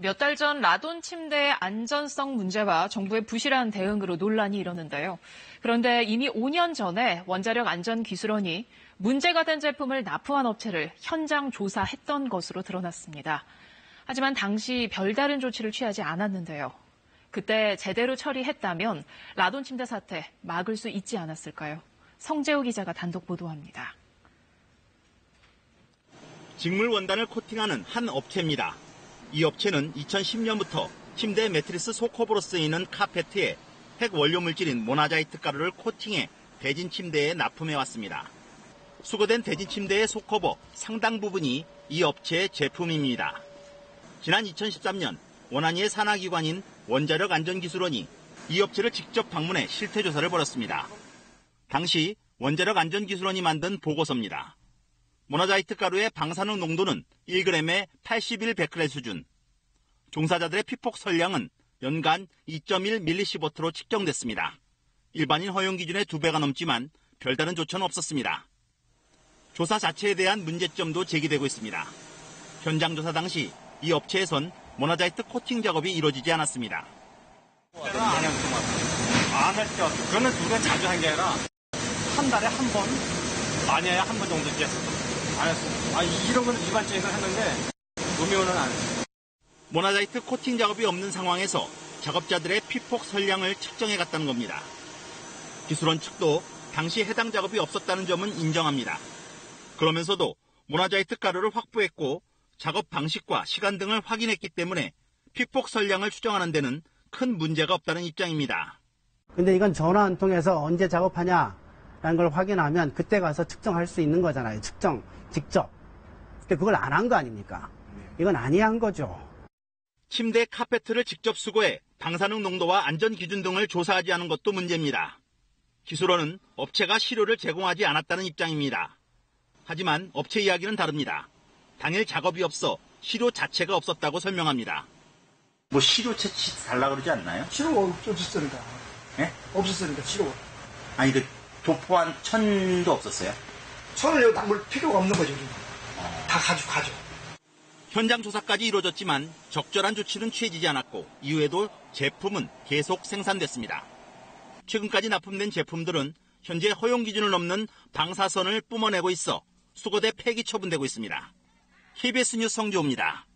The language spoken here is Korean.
몇 달 전 라돈 침대의 안전성 문제와 정부의 부실한 대응으로 논란이 일었는데요. 그런데 이미 5년 전에 원자력 안전기술원이 문제가 된 제품을 납품한 업체를 현장 조사했던 것으로 드러났습니다. 하지만 당시 별다른 조치를 취하지 않았는데요. 그때 제대로 처리했다면 라돈 침대 사태 막을 수 있지 않았을까요? 성재호 기자가 단독 보도합니다. 직물 원단을 코팅하는 한 업체입니다. 이 업체는 2010년부터 침대 매트리스 속커버로 쓰이는 카페트에 핵 원료 물질인 모나자이트 가루를 코팅해 대진 침대에 납품해왔습니다. 수거된 대진 침대의 속커버 상당 부분이 이 업체의 제품입니다. 지난 2013년 원안위의 산하기관인 원자력 안전기술원이 이 업체를 직접 방문해 실태조사를 벌였습니다. 당시 원자력 안전기술원이 만든 보고서입니다. 모나자이트 가루의 방사능 농도는 1g에 81베크렐 수준, 종사자들의 피폭 설량은 연간 2.1mSv로 측정됐습니다. 일반인 허용 기준의 2배가 넘지만 별다른 조처는 없었습니다. 조사 자체에 대한 문제점도 제기되고 있습니다. 현장 조사 당시 이 업체에선 모나자이트 코팅 작업이 이루어지지 않았습니다. 안 했죠. 그거는 우리가 자주 한 게 아니라 한 달에 한 번, 많이야 한 번 정도 했었죠. 안 했습니다. 이런 건 일반적으로 했는데 노면은 안 했어요. 모나자이트 코팅 작업이 없는 상황에서 작업자들의 피폭 설량을 측정해 갔다는 겁니다. 기술원 측도 당시 해당 작업이 없었다는 점은 인정합니다. 그러면서도 모나자이트 가루를 확보했고 작업 방식과 시간 등을 확인했기 때문에 피폭 설량을 추정하는 데는 큰 문제가 없다는 입장입니다. 근데 이건 전화 한 통해서 언제 작업하냐라는 걸 확인하면 그때 가서 측정할 수 있는 거잖아요. 측정, 직접. 근데 그걸 안 한 거 아닙니까? 이건 아니한 거죠. 침대 카페트를 직접 수거해 방사능 농도와 안전 기준 등을 조사하지 않은 것도 문제입니다. 기술원은 업체가 시료를 제공하지 않았다는 입장입니다. 하지만 업체 이야기는 다릅니다. 당일 작업이 없어 시료 자체가 없었다고 설명합니다. 뭐 시료 채취 달라고 그러지 않나요? 시료가 없었으니까. 예? 없었으니까 시료. 아니 그 도포한 천도 없었어요? 천을 여기 담을 필요가 없는 거죠. 다 가져. 현장 조사까지 이루어졌지만 적절한 조치는 취해지지 않았고 이후에도 제품은 계속 생산됐습니다. 최근까지 납품된 제품들은 현재 허용 기준을 넘는 방사선을 뿜어내고 있어 수거돼 폐기 처분되고 있습니다. KBS 뉴스 성재호입니다.